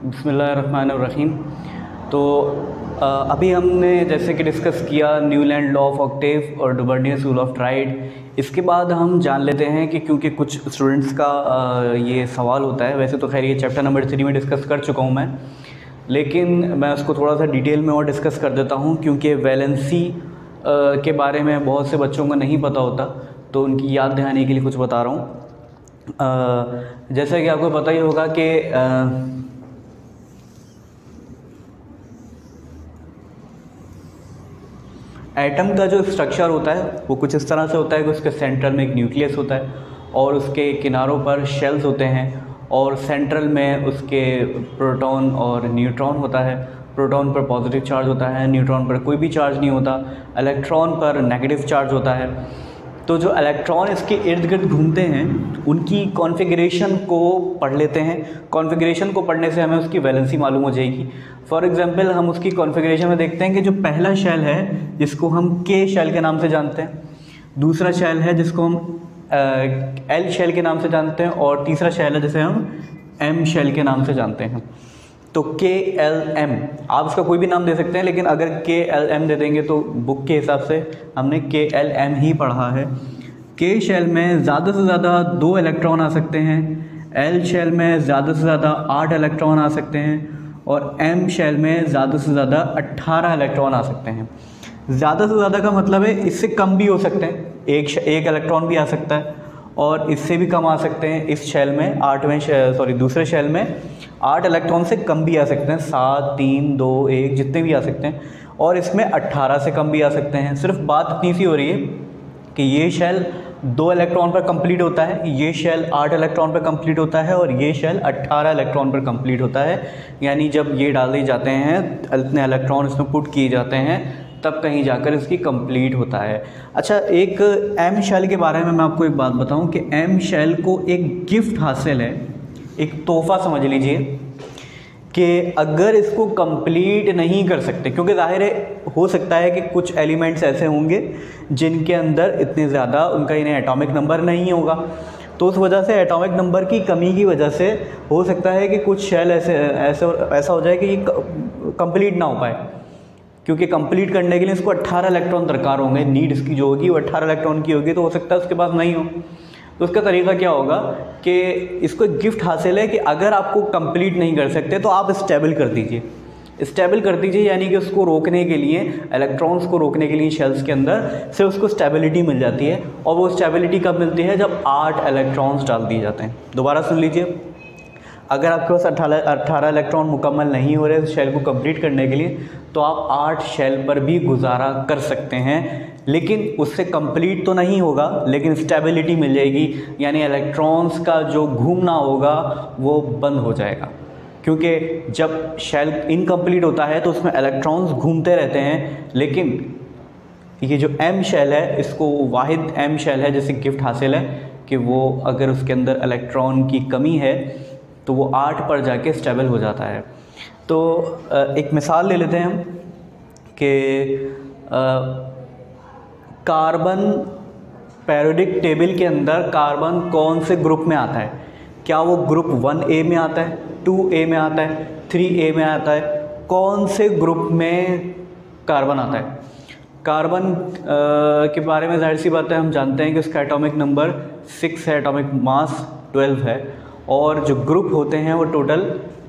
बिस्मिल्लाहिर्रहमानिर्रहीम। तो अभी हमने जैसे कि डिस्कस किया न्यूलैंड लॉ ऑफ ऑक्टेव और डुवर्डियंस रूल ऑफ ट्राइड। इसके बाद हम जान लेते हैं कि क्योंकि कुछ स्टूडेंट्स का ये सवाल होता है, वैसे तो खैर ये चैप्टर नंबर 3 में डिस्कस कर चुका हूँ मैं, लेकिन मैं उसको थोड़ा सा डिटेल में और डिस्कस कर देता हूँ क्योंकि वैलेंसी के बारे में बहुत से बच्चों को नहीं पता होता, तो उनकी याद दहानी के लिए कुछ बता रहा हूँ। जैसा कि आपको पता ही होगा कि एटम का जो स्ट्रक्चर होता है वो कुछ इस तरह से होता है कि उसके सेंटर में एक न्यूक्लियस होता है और उसके किनारों पर शेल्स होते हैं और सेंट्रल में उसके प्रोटॉन और न्यूट्रॉन होता है। प्रोटॉन पर पॉजिटिव चार्ज होता है, न्यूट्रॉन पर कोई भी चार्ज नहीं होता, इलेक्ट्रॉन पर नेगेटिव चार्ज होता है। तो जो इलेक्ट्रॉन इसके इर्द गिर्द घूमते हैं उनकी कॉन्फ़िगरेशन को पढ़ लेते हैं। कॉन्फ़िगरेशन को पढ़ने से हमें उसकी वैलेंसी मालूम हो जाएगी। फॉर एग्जांपल हम उसकी कॉन्फ़िगरेशन में देखते हैं कि जो पहला शेल है जिसको हम के शेल के नाम से जानते हैं, दूसरा शेल है जिसको हम एल शेल के नाम से जानते हैं और तीसरा शेल है जिसे हम एम शेल के नाम से जानते हैं। तो के एल एम आप इसका कोई भी नाम दे सकते हैं, लेकिन अगर के एल एम दे देंगे तो बुक के हिसाब से हमने के एल एम ही पढ़ा है। के शेल में ज़्यादा से ज़्यादा 2 इलेक्ट्रॉन आ सकते हैं, एल शेल में ज़्यादा से ज़्यादा 8 इलेक्ट्रॉन आ सकते हैं और एम शेल में ज़्यादा से ज़्यादा 18 इलेक्ट्रॉन आ सकते हैं। ज़्यादा से ज़्यादा का मतलब है इससे कम भी हो सकते हैं, एक इलेक्ट्रॉन भी आ सकता है और इससे भी कम आ सकते हैं। इस शेल में दूसरे शेल में 8 इलेक्ट्रॉन से कम भी आ सकते हैं, 7, 3, 2, 1 जितने भी आ सकते हैं, और इसमें 18 से कम भी आ सकते हैं। सिर्फ बात इतनी सी हो रही है कि ये शेल 2 इलेक्ट्रॉन पर कंप्लीट होता है, ये शेल 8 इलेक्ट्रॉन पर कंप्लीट होता है और ये शेल 18 इलेक्ट्रॉन पर कंप्लीट होता है। यानी जब ये डाले जाते हैं, इतने इलेक्ट्रॉन इसमें पुट किए जाते हैं, तब कहीं जाकर इसकी कंप्लीट होता है। अच्छा, एक एम शेल के बारे में मैं आपको एक बात बताऊं कि एम शेल को एक गिफ्ट हासिल है, एक तोहफ़ा समझ लीजिए, कि अगर इसको कंप्लीट नहीं कर सकते, क्योंकि ज़ाहिर है हो सकता है कि कुछ एलिमेंट्स ऐसे होंगे जिनके अंदर इतने ज़्यादा उनका इन्हें एटॉमिक नंबर नहीं होगा, तो उस वजह से एटॉमिक नंबर की कमी की वजह से हो सकता है कि कुछ शेल ऐसा हो जाए कि ये कंप्लीट ना हो पाए, क्योंकि कंप्लीट करने के लिए इसको 18 इलेक्ट्रॉन दरकार होंगे। नीड इसकी जो होगी वो 18 इलेक्ट्रॉन की होगी, तो हो सकता है उसके पास नहीं हो। तो उसका तरीका क्या होगा कि इसको एक गिफ्ट हासिल है कि अगर आपको कंप्लीट नहीं कर सकते तो आप स्टेबल कर दीजिए। स्टेबल कर दीजिए यानी कि उसको रोकने के लिए, इलेक्ट्रॉन्स को रोकने के लिए शेल्स के अंदर से उसको स्टेबिलिटी मिल जाती है। और वो स्टेबिलिटी कब मिलती है? जब 8 इलेक्ट्रॉन्स डाल दिए जाते हैं। दोबारा सुन लीजिए, अगर आपके पास 18 इलेक्ट्रॉन मुकम्मल नहीं हो रहे शेल को कंप्लीट करने के लिए, तो आप 8 शेल पर भी गुजारा कर सकते हैं, लेकिन उससे कंप्लीट तो नहीं होगा, लेकिन स्टेबिलिटी मिल जाएगी। यानी इलेक्ट्रॉन्स का जो घूमना होगा वो बंद हो जाएगा, क्योंकि जब शेल इनकम्प्लीट होता है तो उसमें इलेक्ट्रॉन्स घूमते रहते हैं। लेकिन ये जो एम शेल है, इसको वाहिद एम शेल है जिसे गिफ्ट हासिल है कि वो अगर उसके अंदर इलेक्ट्रॉन की कमी है तो वो 8 पर जाके स्टेबल हो जाता है। तो एक मिसाल ले लेते हैं हम कि कार्बन पीरियोडिक टेबल के अंदर कार्बन कौन से ग्रुप में आता है? क्या वो ग्रुप 1A में आता है, 2A में आता है, 3A में आता है? कौन से ग्रुप में कार्बन आता है? कार्बन के बारे में जाहिर सी बात है हम जानते हैं कि उसका एटॉमिक नंबर 6 है, एटॉमिक मास 12 है, और जो ग्रुप होते हैं वो टोटल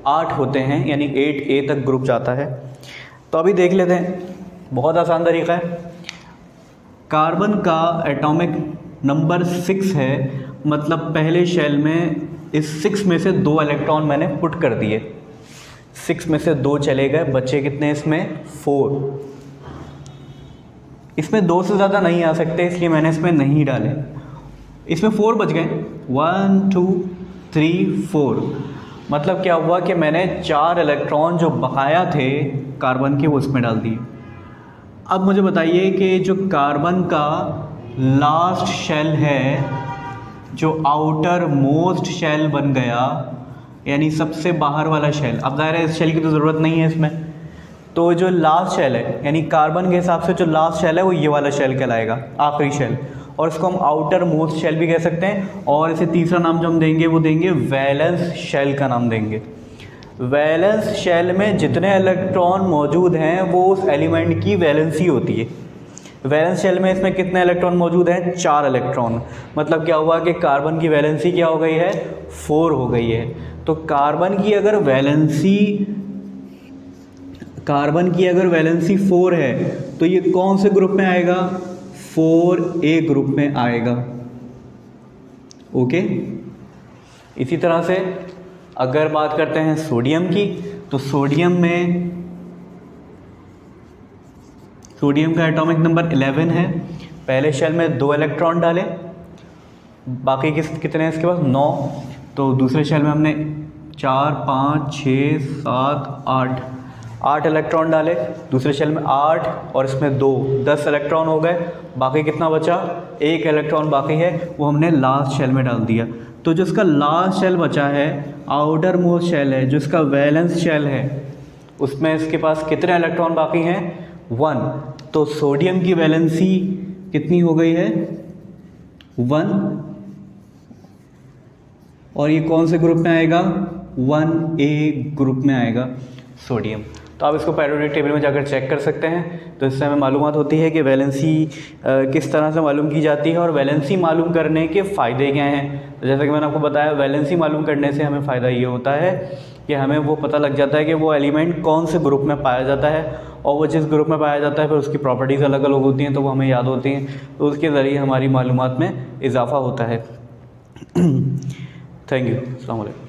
8 होते हैं, यानी 8A तक ग्रुप जाता है। तो अभी देख लेते हैं, बहुत आसान तरीका है। कार्बन का एटॉमिक नंबर 6 है, मतलब पहले शेल में इस 6 में से 2 इलेक्ट्रॉन मैंने पुट कर दिए, 6 में से 2 चले गए, बचे कितने इसमें? 4। इसमें 2 से ज़्यादा नहीं आ सकते, इसलिए मैंने इसमें नहीं डाले। इसमें 4 बच गए, 1 2 3 4। मतलब क्या हुआ कि मैंने 4 इलेक्ट्रॉन जो बकाया थे कार्बन के वो उसमें डाल दिए। अब मुझे बताइए कि जो कार्बन का लास्ट शेल है, जो आउटर मोस्ट शेल बन गया, यानी सबसे बाहर वाला शेल, अब ज़ाहिर है इस शेल की तो ज़रूरत नहीं है इसमें, तो जो लास्ट शेल है यानी कार्बन के हिसाब से जो लास्ट शेल है वो ये वाला शेल कहलाएगा, आखिरी शेल, और इसको हम आउटर मोस्ट शेल भी कह सकते हैं। और इसे तीसरा नाम जो हम देंगे वो देंगे वैलेंस शेल का नाम देंगे। वैलेंस शेल में जितने इलेक्ट्रॉन मौजूद हैं वो उस एलिमेंट की वैलेंसी होती है। वैलेंस शेल में इसमें कितने इलेक्ट्रॉन मौजूद हैं? 4 इलेक्ट्रॉन। मतलब क्या हुआ कि कार्बन की वैलेंसी क्या हो गई है? 4 हो गई है। तो कार्बन की अगर वैलेंसी 4 है तो ये कौन से ग्रुप में आएगा? 4A ग्रुप में आएगा। ओके। इसी तरह से अगर बात करते हैं सोडियम की, तो सोडियम का एटॉमिक नंबर 11 है। पहले शेल में 2 इलेक्ट्रॉन डाले, बाकी कितने हैं इसके पास? 9। तो दूसरे शेल में हमने 4, 5, 6, 7, 8 इलेक्ट्रॉन डाले, दूसरे शेल में 8 और इसमें 2, 10 इलेक्ट्रॉन हो गए। बाकी कितना बचा? 1 इलेक्ट्रॉन बाकी है, वो हमने लास्ट शेल में डाल दिया। तो जो इसका लास्ट शेल बचा है, आउटर मोस्ट शेल है, जो इसका वैलेंस शेल है, उसमें इसके पास कितने इलेक्ट्रॉन बाकी हैं? 1। तो सोडियम की वैलेंसी कितनी हो गई है? 1। और ये कौन से ग्रुप में आएगा? 1A ग्रुप में आएगा सोडियम। तो आप इसको पेरियोडिक टेबल में जाकर चेक कर सकते हैं। तो इससे हमें मालूमात होती है कि वैलेंसी किस तरह से मालूम की जाती है और वैलेंसी मालूम करने के फ़ायदे क्या हैं। तो जैसा कि मैंने आपको बताया, वैलेंसी मालूम करने से हमें फ़ायदा ये होता है कि हमें वो पता लग जाता है कि वो एलिमेंट कौन से ग्रुप में पाया जाता है, और वो जिस ग्रुप में पाया जाता है फिर उसकी प्रॉपर्टीज़ अलग अलग होती हैं, तो वो हमें याद होती हैं। तो उसके ज़रिए हमारी मालूमात में इजाफ़ा होता है। Thank you. अस्सलाम वालेकुम।